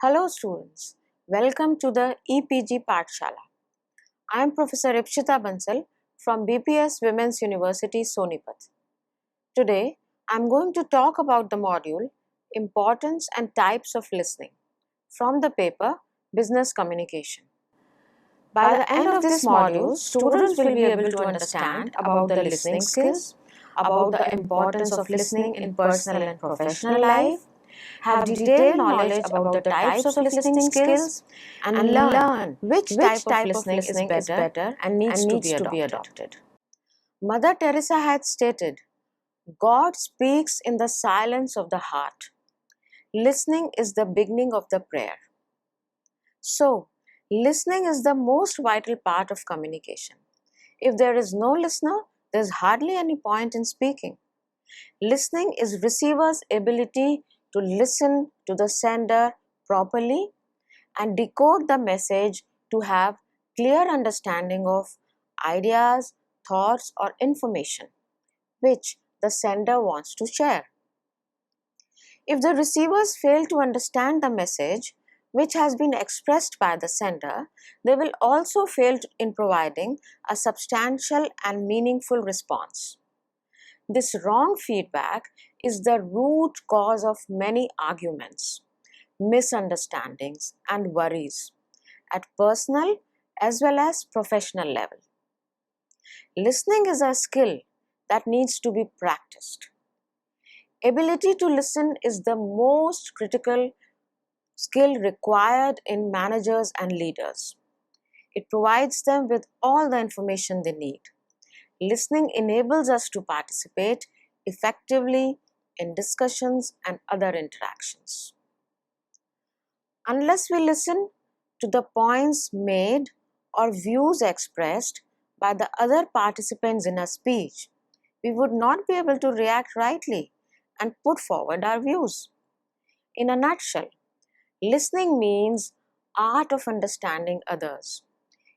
Hello students, welcome to the EPG Pathshala. I am Professor Ipshita Bansal from BPS Women's University Sonipat. Today I am going to talk about the module Importance and Types of Listening from the paper Business Communication. By the end of this module, students will be able to understand about the listening skills, about the importance of listening in personal and professional life, have detailed knowledge about the types of listening skills, and learn which type of listening is better and needs to be adopted. Mother Teresa had stated, God speaks in the silence of the heart. Listening is the beginning of the prayer. So, listening is the most vital part of communication. If there is no listener, there is hardly any point in speaking. Listening is receiver's ability to listen to the sender properly and decode the message to have clear understanding of ideas, thoughts or information which the sender wants to share. If the receivers fail to understand the message which has been expressed by the sender, they will also fail in providing a substantial and meaningful response. This wrong feedback is the root cause of many arguments, misunderstandings, and worries at personal as well as professional level. Listening is a skill that needs to be practiced. Ability to listen is the most critical skill required in managers and leaders. It provides them with all the information they need. Listening enables us to participate effectively in discussions and other interactions. Unless we listen to the points made or views expressed by the other participants in a speech, we would not be able to react rightly and put forward our views. In a nutshell, listening means art of understanding others.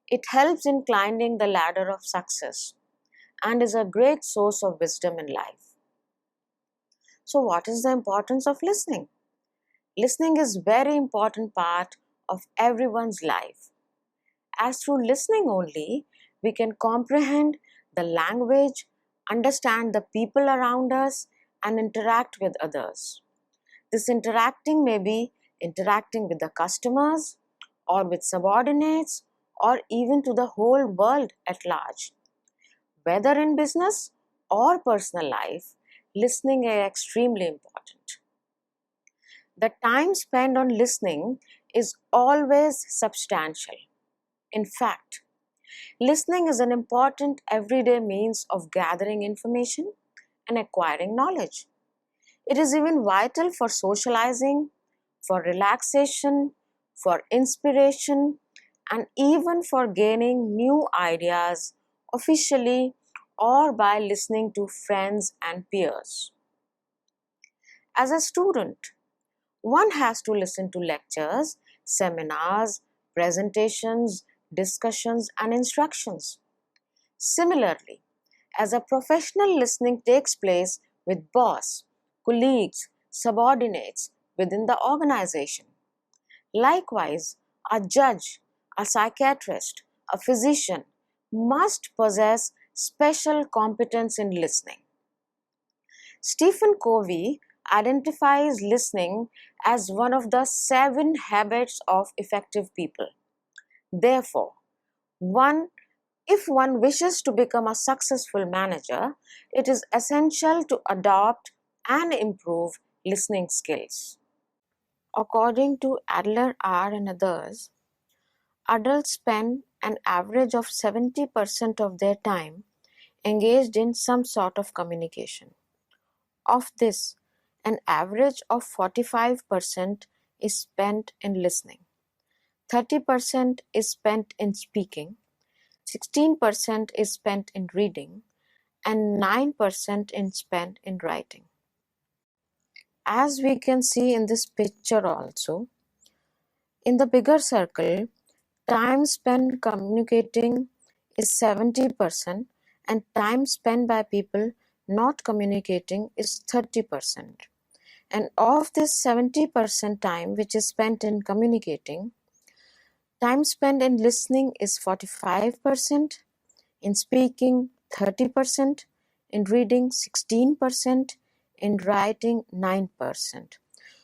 It helps in climbing the ladder of success and is a great source of wisdom in life. So what is the importance of listening? Listening is a very important part of everyone's life. As through listening only, we can comprehend the language, understand the people around us, and interact with others. This interacting may be interacting with the customers, or with subordinates, or even to the whole world at large. Whether in business or personal life, listening is extremely important. The time spent on listening is always substantial. In fact, listening is an important everyday means of gathering information and acquiring knowledge. It is even vital for socializing, for relaxation, for inspiration, and even for gaining new ideas officially or by listening to friends and peers. As a student, one has to listen to lectures, seminars, presentations, discussions, and instructions. Similarly, as a professional, listening takes place with boss, colleagues, subordinates within the organization. Likewise, a judge, a psychiatrist, a physician must possess special competence in listening. Stephen Covey identifies listening as one of the 7 habits of effective people. Therefore, if one wishes to become a successful manager, it is essential to adopt and improve listening skills. According to Adler R. and others, adults spend an average of 70% of their time engaged in some sort of communication. Of this, an average of 45% is spent in listening, 30% is spent in speaking, 16% is spent in reading, and 9% is spent in writing. As we can see in this picture also, in the bigger circle, time spent communicating is 70% and time spent by people not communicating is 30%. And of this 70% time which is spent in communicating, time spent in listening is 45%, in speaking 30%, in reading 16%, in writing 9%.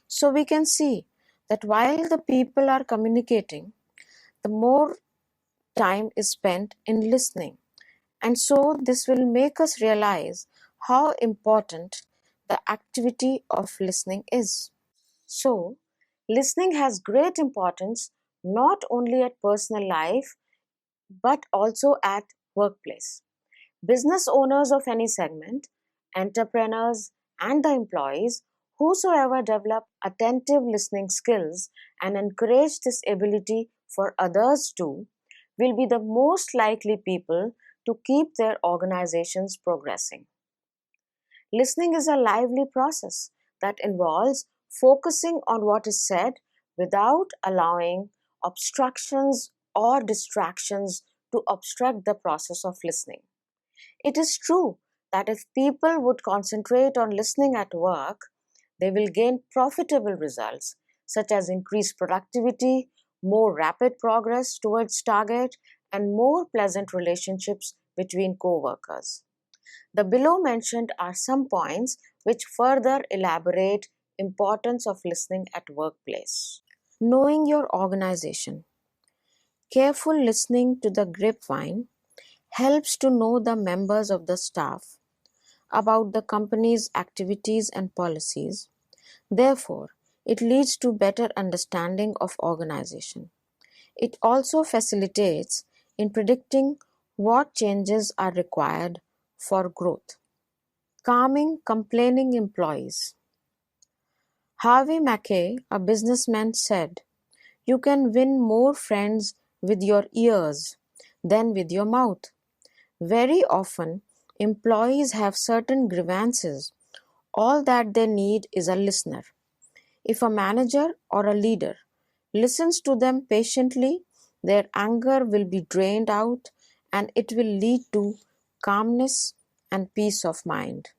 So we can see that while the people are communicating, the more time is spent in listening. And so this will make us realize how important the activity of listening is. So, listening has great importance not only at personal life but also at workplace. Business owners of any segment, entrepreneurs, and the employees, whosoever develop attentive listening skills and encourage this ability for others too, will be the most likely people to keep their organizations progressing. Listening is a lively process that involves focusing on what is said without allowing obstructions or distractions to obstruct the process of listening. It is true that if people would concentrate on listening at work, they will gain profitable results such as increased productivity, more rapid progress towards target, and more pleasant relationships between co-workers. The below mentioned are some points which further elaborate importance of listening at workplace. Knowing your organization. Careful listening to the grapevine helps to know the members of the staff about the company's activities and policies. Therefore, it leads to better understanding of organization. It also facilitates in predicting what changes are required for growth. Calming complaining employees. Harvey Mackay, a businessman, said, "You can win more friends with your ears than with your mouth." Very often, employees have certain grievances. All that they need is a listener. If a manager or a leader listens to them patiently, their anger will be drained out and it will lead to calmness and peace of mind.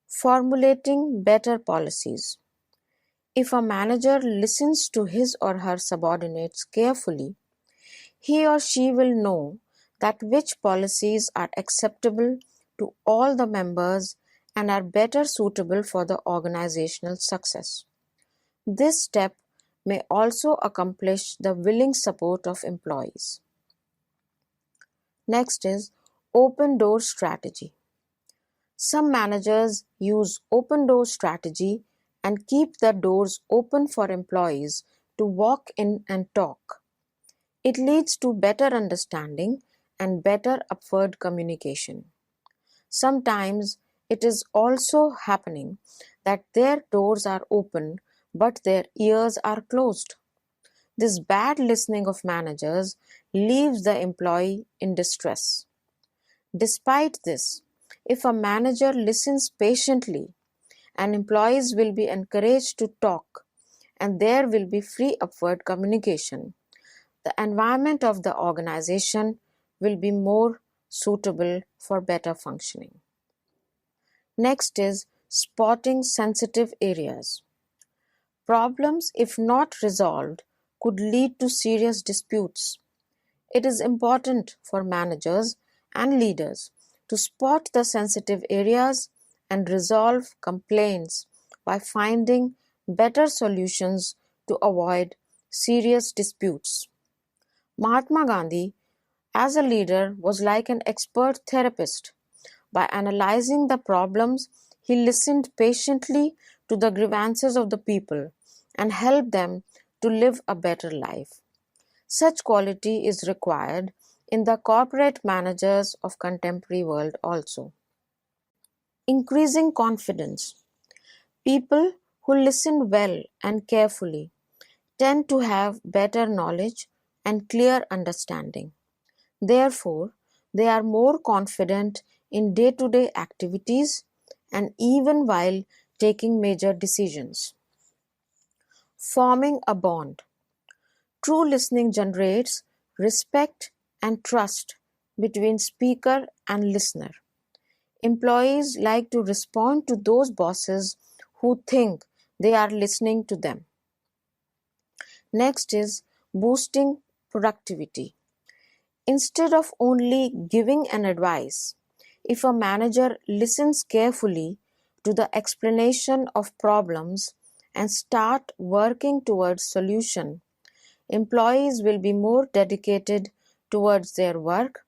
Formulating better policies. If a manager listens to his or her subordinates carefully, he or she will know that which policies are acceptable to all the members and are better suitable for the organizational success. This step may also accomplish the willing support of employees. Next is open door strategy. Some managers use open door strategy and keep the doors open for employees to walk in and talk. It leads to better understanding and better upward communication. Sometimes it is also happening that their doors are open but their ears are closed. This bad listening of managers leaves the employee in distress. Despite this, if a manager listens patiently, and employees will be encouraged to talk and there will be free upward communication, the environment of the organization will be more suitable for better functioning. Next is spotting sensitive areas. Problems, if not resolved, could lead to serious disputes. It is important for managers and leaders to spot the sensitive areas and resolve complaints by finding better solutions to avoid serious disputes. Mahatma Gandhi, as a leader, was like an expert therapist. By analyzing the problems, he listened patiently to the grievances of the people and helped them to live a better life. Such quality is required in the corporate managers of contemporary world also. Increasing confidence. People who listen well and carefully tend to have better knowledge and clear understanding. Therefore, they are more confident in day-to-day activities and even while taking major decisions. Forming a bond. True listening generates respect and trust between speaker and listener. Employees like to respond to those bosses who think they are listening to them. Next is boosting productivity. Instead of only giving an advice, if a manager listens carefully to the explanation of problems and start working towards solution, employees will be more dedicated towards their work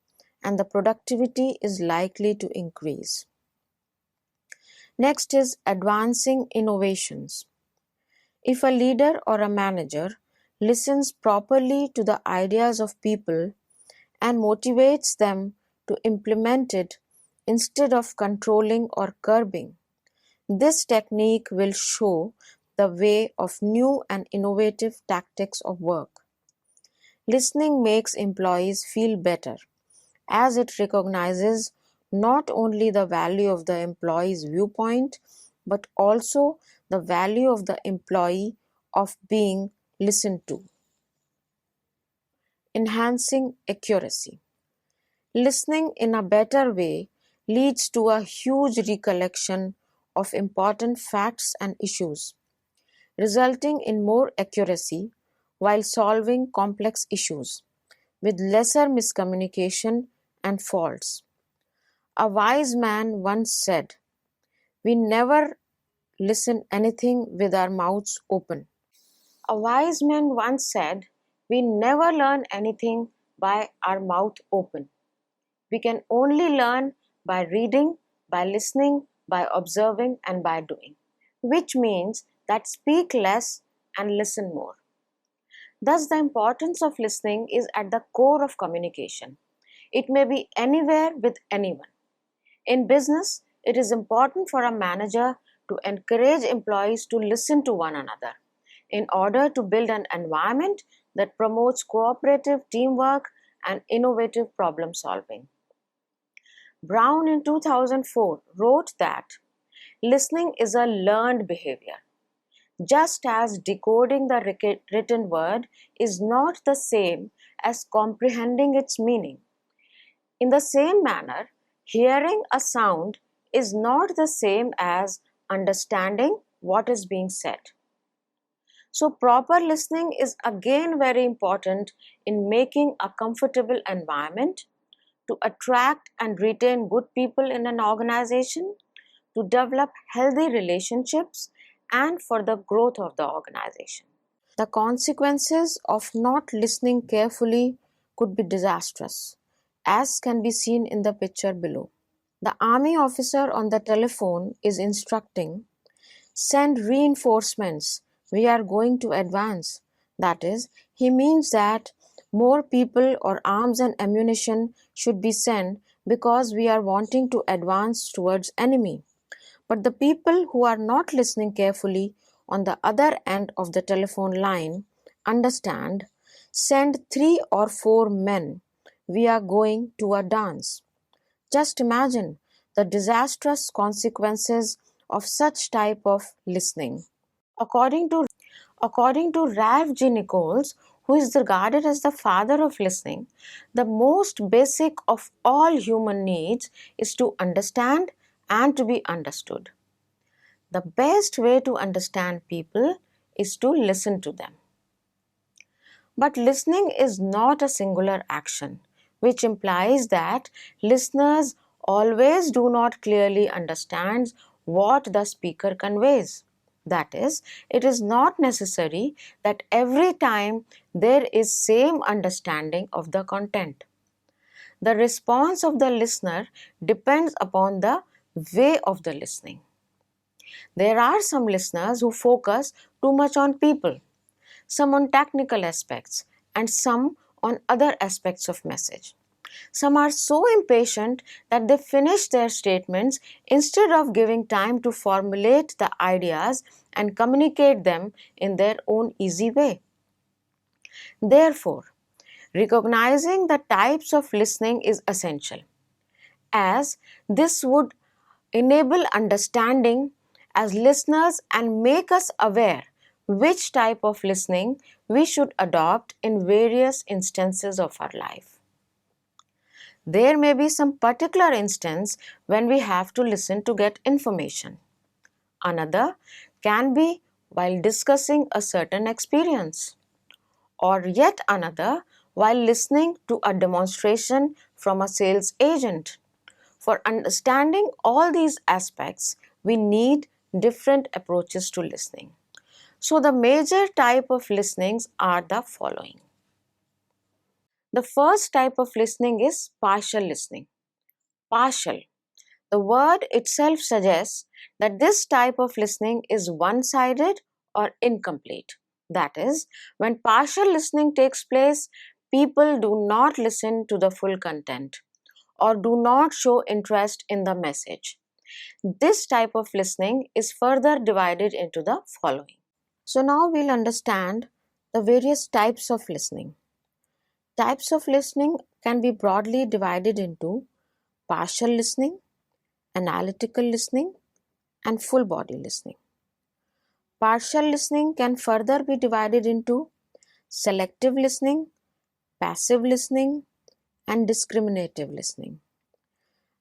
and the productivity is likely to increase. Next is advancing innovations. If a leader or a manager listens properly to the ideas of people and motivates them to implement it instead of controlling or curbing, this technique will show the way of new and innovative tactics of work. Listening makes employees feel better as it recognizes not only the value of the employee's viewpoint but also the value of the employee of being listened to. Enhancing accuracy. Listening in a better way leads to a huge recollection of important facts and issues, resulting in more accuracy while solving complex issues with lesser miscommunication and faults. A wise man once said, "We never listen anything with our mouths open." A wise man once said, "We never learn anything by our mouth open. We can only learn by reading, by listening, by observing, and by doing," which means that speak less and listen more. Thus, the importance of listening is at the core of communication. It may be anywhere with anyone. In business, it is important for a manager to encourage employees to listen to one another in order to build an environment that promotes cooperative teamwork and innovative problem solving. Brown in 2004 wrote that listening is a learned behavior. Just as decoding the written word is not the same as comprehending its meaning, in the same manner, hearing a sound is not the same as understanding what is being said. So, proper listening is again very important in making a comfortable environment to attract and retain good people in an organization, to develop healthy relationships, and for the growth of the organization. The consequences of not listening carefully could be disastrous, as can be seen in the picture below. The army officer on the telephone is instructing, "Send reinforcements, we are going to advance." That is, he means that more people or arms and ammunition should be sent because we are wanting to advance towards enemy. But the people who are not listening carefully on the other end of the telephone line understand, "Send 3 or 4 men, we are going to a dance." Just imagine the disastrous consequences of such type of listening. According to Ralph G. Nichols, who is regarded as the father of listening, the most basic of all human needs is to understand and to be understood. The best way to understand people is to listen to them. But listening is not a singular action, which implies that listeners always do not clearly understand what the speaker conveys. That is, it is not necessary that every time there is same understanding of the content. The response of the listener depends upon the way of the listening. There are some listeners who focus too much on people, some on technical aspects, and some on other aspects of message. Some are so impatient that they finish their statements instead of giving time to formulate the ideas and communicate them in their own easy way. Therefore, recognizing the types of listening is essential, as this would enable understanding as listeners and make us aware which type of listening we should adopt in various instances of our life. There may be some particular instance when we have to listen to get information. Another can be while discussing a certain experience, or yet another while listening to a demonstration from a sales agent. For understanding all these aspects, we need different approaches to listening. So, the major type of listenings are the following. The first type of listening is partial listening. Partial. The word itself suggests that this type of listening is one sided or incomplete. That is, when partial listening takes place, people do not listen to the full content or do not show interest in the message. This type of listening is further divided into the following. So, now we'll understand the various types of listening. Types of listening can be broadly divided into partial listening, analytical listening, and full body listening. Partial listening can further be divided into selective listening, passive listening, and discriminative listening.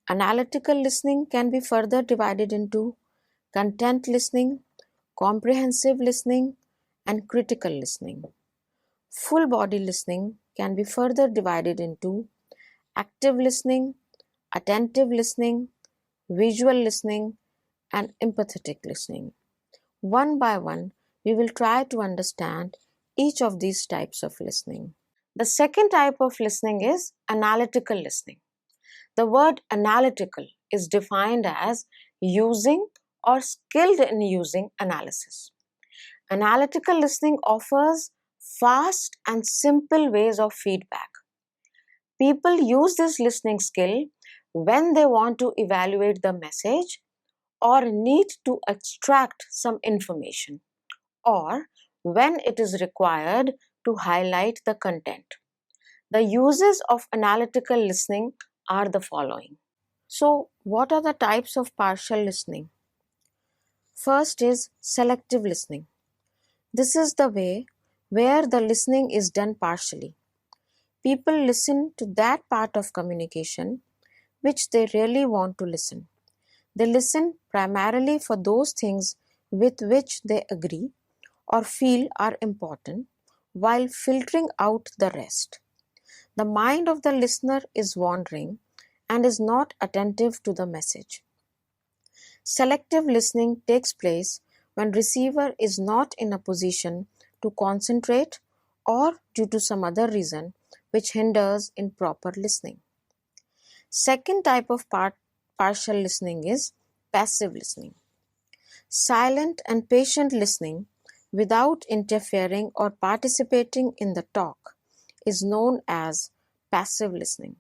Analytical listening can be further divided into content listening, comprehensive listening, and critical listening. Full body listening can be further divided into active listening, attentive listening, visual listening, and empathetic listening. One by one, we will try to understand each of these types of listening. The second type of listening is analytical listening. The word analytical is defined as using or skilled in using analysis. Analytical listening offers fast and simple ways of feedback. People use this listening skill when they want to evaluate the message or need to extract some information, or when it is required to highlight the content. The uses of analytical listening are the following. So, what are the types of partial listening? First is selective listening. This is the way where the listening is done partially. People listen to that part of communication which they really want to listen. They listen primarily for those things with which they agree or feel are important, while filtering out the rest. The mind of the listener is wandering and is not attentive to the message. Selective listening takes place when receiver is not in a position to concentrate or due to some other reason which hinders in proper listening. Second type of partial listening is passive listening. Silent and patient listening without interfering or participating in the talk is known as passive listening.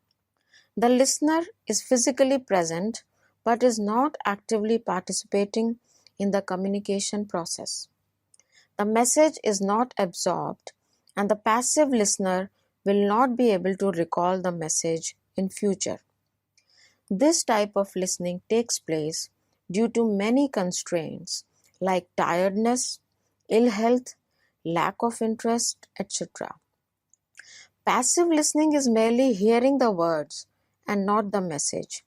The listener is physically present but is not actively participating in the communication process. The message is not absorbed, and the passive listener will not be able to recall the message in future. This type of listening takes place due to many constraints like tiredness, ill health, lack of interest, etc. Passive listening is merely hearing the words and not the message.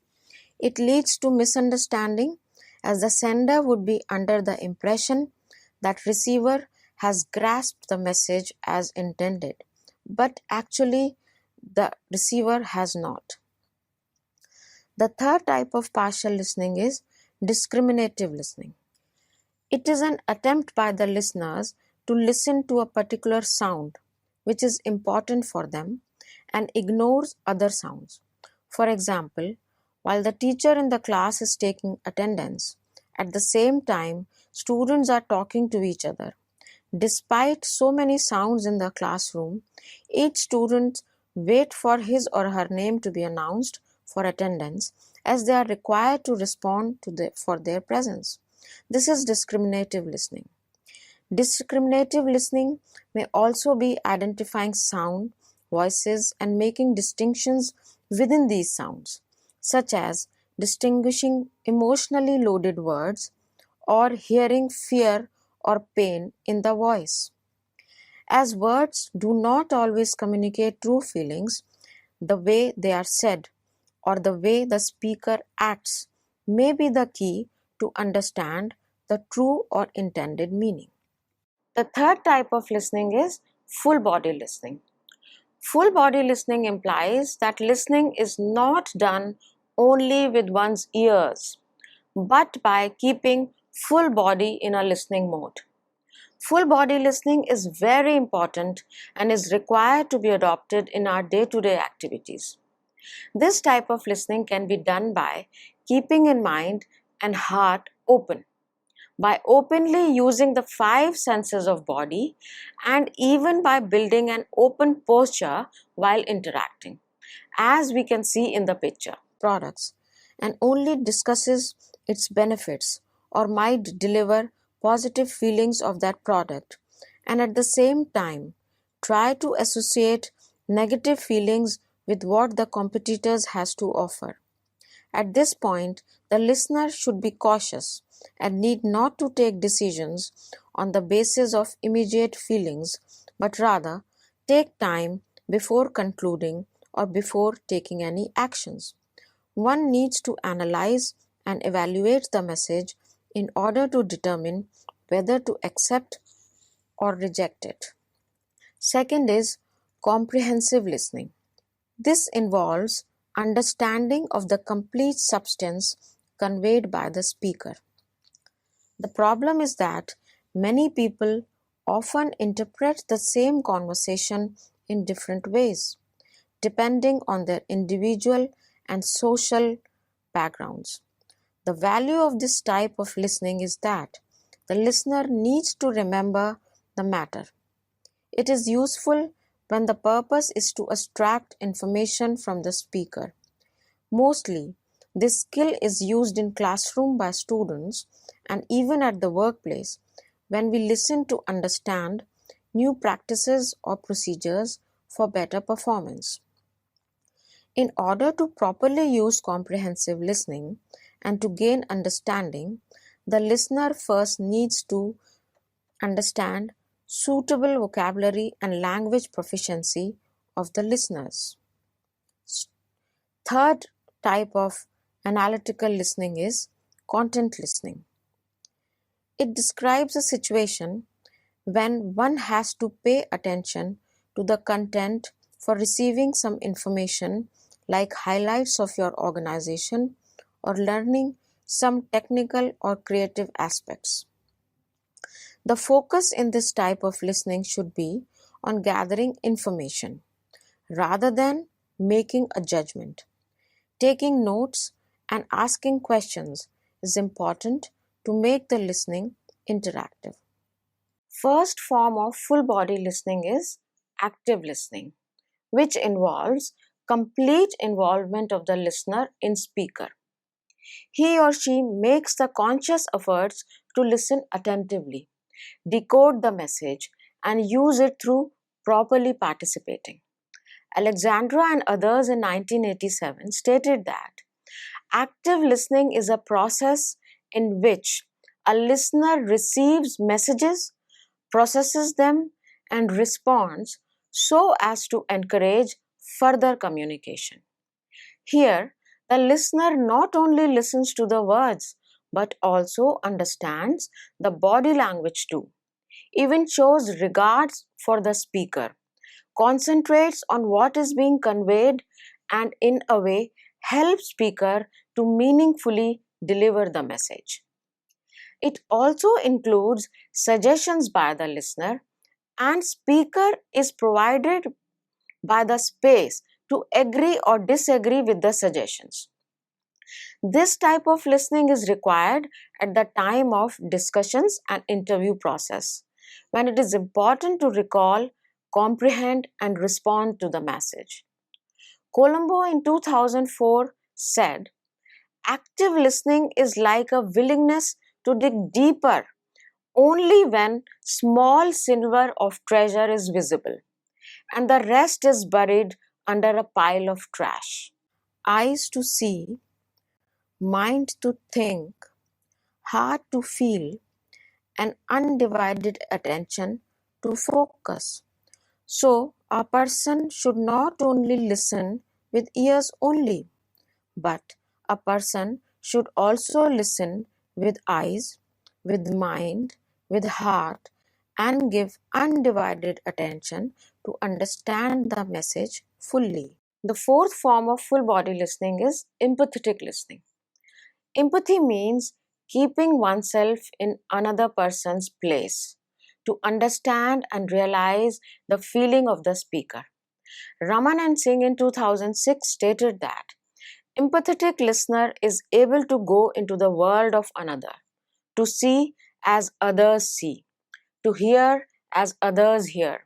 It leads to misunderstanding as the sender would be under the impression that receiver has grasped the message as intended, but actually the receiver has not. The third type of partial listening is discriminative listening. It is an attempt by the listeners to listen to a particular sound which is important for them and ignores other sounds. For example, while the teacher in the class is taking attendance, at the same time students are talking to each other. Despite so many sounds in the classroom, each student waits for his or her name to be announced for attendance as they are required to respond for their presence. This is discriminative listening. Discriminative listening may also be identifying sound, voices, and making distinctions within these sounds, such as distinguishing emotionally loaded words or hearing fear or pain in the voice. As words do not always communicate true feelings, the way they are said or the way the speaker acts may be the key to understand the true or intended meaning. The third type of listening is full body listening. Full body listening implies that listening is not done only with one's ears, but by keeping full body in a listening mode. Full body listening is very important and is required to be adopted in our day-to-day activities. This type of listening can be done by keeping in mind and heart open, by openly using the five senses of body, and even by building an open posture while interacting, as we can see in the picture. Products and only discusses its benefits or might deliver positive feelings of that product, and at the same time try to associate negative feelings with what the competitors has to offer. At this point, the listener should be cautious and need not to take decisions on the basis of immediate feelings, but rather take time before concluding or before taking any actions. One needs to analyze and evaluate the message in order to determine whether to accept or reject it. Second is comprehensive listening. This involves understanding of the complete substance conveyed by the speaker. The problem is that many people often interpret the same conversation in different ways, depending on their individual and social backgrounds. The value of this type of listening is that the listener needs to remember the matter. It is useful when the purpose is to extract information from the speaker. Mostly, this skill is used in classroom by students and even at the workplace when we listen to understand new practices or procedures for better performance. In order to properly use comprehensive listening and to gain understanding, the listener first needs to understand suitable vocabulary and language proficiency of the listeners. Third type of analytical listening is content listening. It describes a situation when one has to pay attention to the content for receiving some information like highlights of your organization or learning some technical or creative aspects. The focus in this type of listening should be on gathering information rather than making a judgment. Taking notes and asking questions is important to make the listening interactive. First form of full body listening is active listening, which involves complete involvement of the listener in speaker. He or she makes the conscious efforts to listen attentively, decode the message, and use it through properly participating. Alexandra and others in 1987 stated that active listening is a process in which a listener receives messages, processes them, and responds so as to encourage further communication. Here, the listener not only listens to the words but also understands the body language too, even shows regards for the speaker, concentrates on what is being conveyed, and in a way helps speaker to meaningfully deliver the message. It also includes suggestions by the listener, and speaker is provided by the space to agree or disagree with the suggestions. This type of listening is required at the time of discussions and interview process, when it is important to recall, comprehend, and respond to the message. Colombo in 2004 said, active listening is like a willingness to dig deeper only when small silver of treasure is visible and the rest is buried under a pile of trash. Eyes to see, mind to think, heart to feel, and undivided attention to focus. So, a person should not only listen with ears only, but a person should also listen with eyes, with mind, with heart, and give undivided attention to understand the message fully. The fourth form of full body listening is empathetic listening. Empathy means keeping oneself in another person's place to understand and realize the feeling of the speaker. Raman Singh in 2006 stated that empathetic listener is able to go into the world of another, to see as others see, to hear as others hear,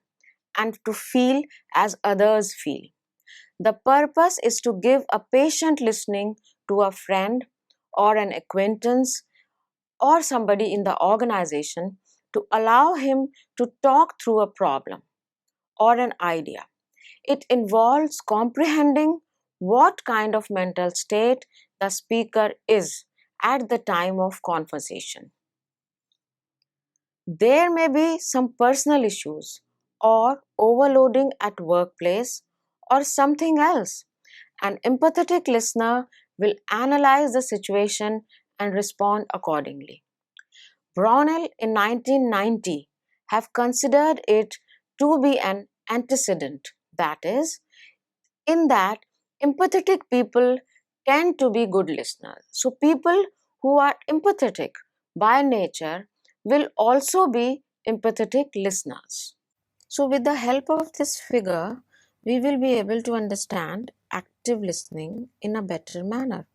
and to feel as others feel. The purpose is to give a patient listening to a friend or an acquaintance or somebody in the organization to allow him to talk through a problem or an idea. It involves comprehending what kind of mental state the speaker is at the time of conversation. There may be some personal issues or overloading at workplace or something else. An empathetic listener will analyze the situation and respond accordingly. Brownell in 1990 have considered it to be an antecedent, that is, in that empathetic people tend to be good listeners. So, people who are empathetic by nature will also be empathetic listeners. So, with the help of this figure, we will be able to understand active listening in a better manner.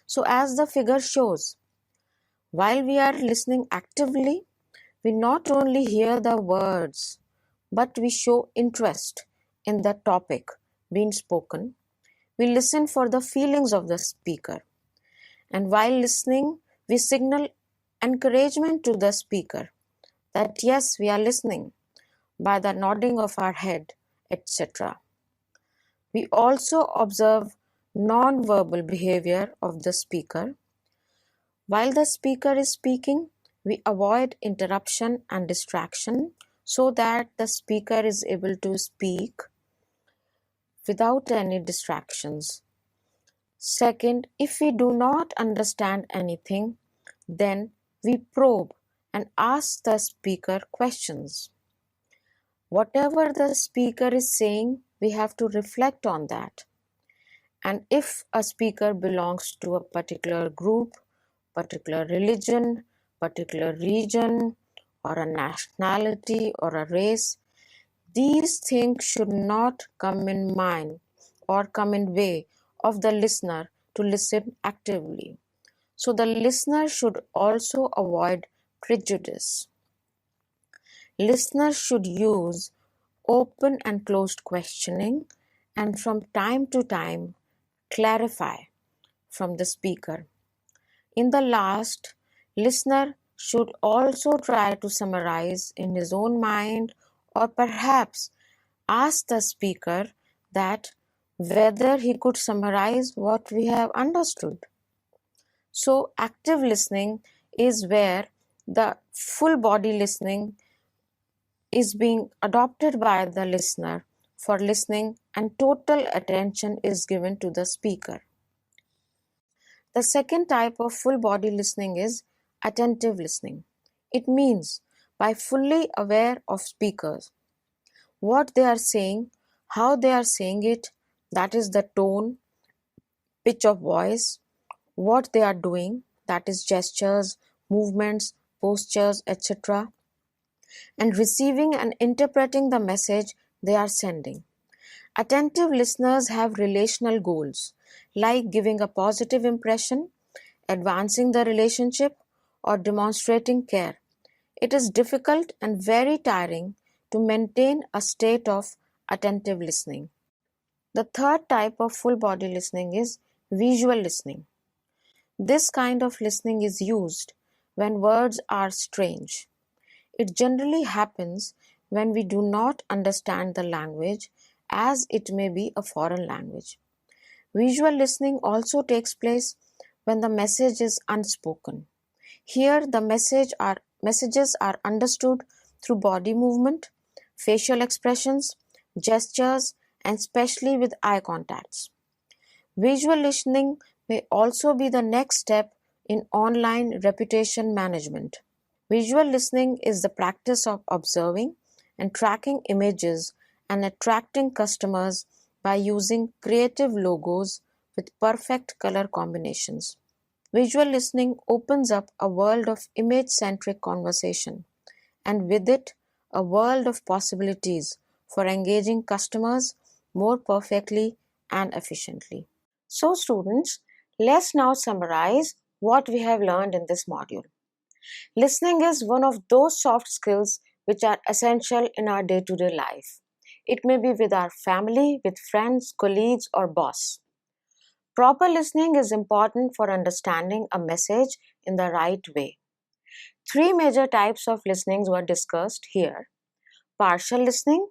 So, as the figure shows, while we are listening actively, we not only hear the words, but we show interest in the topic being spoken. We listen for the feelings of the speaker. And while listening, we signal encouragement to the speaker that yes, we are listening by the nodding of our head, etc. We also observe non-verbal behavior of the speaker. While the speaker is speaking, we avoid interruption and distraction so that the speaker is able to speak without any distractions. Second, if we do not understand anything, then we probe and ask the speaker questions. Whatever the speaker is saying, we have to reflect on that. And if a speaker belongs to a particular group, particular religion, particular region, or a nationality or a race, these things should not come in mind or come in way of the listener to listen actively. So the listener should also avoid prejudice. Listeners should use open and closed questioning and from time to time clarify from the speaker. In the last, listener should also try to summarize in his own mind or perhaps ask the speaker that whether he could summarize what we have understood. So active listening is where the full body listening is being adopted by the listener for listening and total attention is given to the speaker. The second type of full body listening is attentive listening. It means by fully aware of speakers, what they are saying, how they are saying it, that is the tone, pitch of voice, what they are doing, that is gestures, movements, postures, etc., and receiving and interpreting the message they are sending. Attentive listeners have relational goals like giving a positive impression, advancing the relationship, or demonstrating care. It is difficult and very tiring to maintain a state of attentive listening. The third type of full body listening is visual listening. This kind of listening is used when words are strange. It generally happens when we do not understand the language as it may be a foreign language. Visual listening also takes place when the message is unspoken. Here the messages are understood through body movement, facial expressions, gestures, and especially with eye contacts. Visual listening may also be the next step in online reputation management. Visual listening is the practice of observing and tracking images and attracting customers by using creative logos with perfect color combinations. Visual listening opens up a world of image-centric conversation, and with it, a world of possibilities for engaging customers more perfectly and efficiently. So, students, let's now summarize what we have learned in this module. Listening is one of those soft skills which are essential in our day to day life. It may be with our family, with friends, colleagues, or boss. Proper listening is important for understanding a message in the right way. Three major types of listenings were discussed here: partial listening,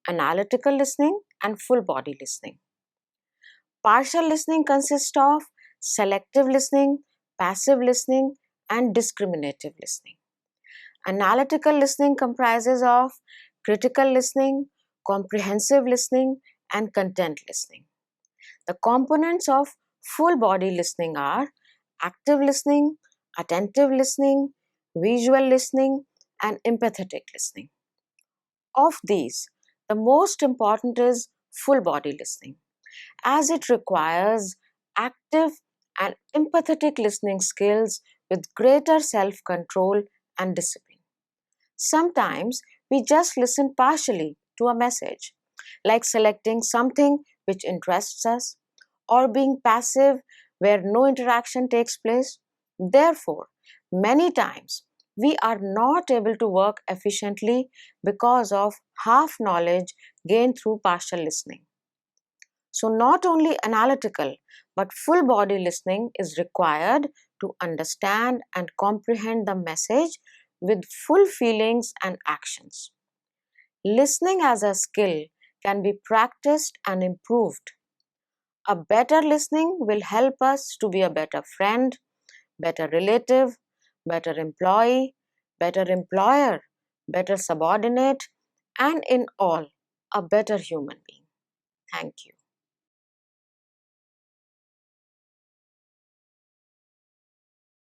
analytical listening, and full body listening. Partial listening consists of selective listening, passive listening, and discriminative listening. Analytical listening comprises of critical listening, comprehensive listening, and content listening. The components of full body listening are active listening, attentive listening, visual listening, and empathetic listening. Of these, the most important is full body listening, as it requires active and empathetic listening skills with greater self control and discipline. Sometimes we just listen partially to a message, like selecting something which interests us, or being passive where no interaction takes place. Therefore, many times we are not able to work efficiently because of half knowledge gained through partial listening. So, not only analytical but full body listening is required to understand and comprehend the message with full feelings and actions. Listening as a skill can be practiced and improved. A better listening will help us to be a better friend, better relative, better employee, better employer, better subordinate, and in all, a better human being. Thank you.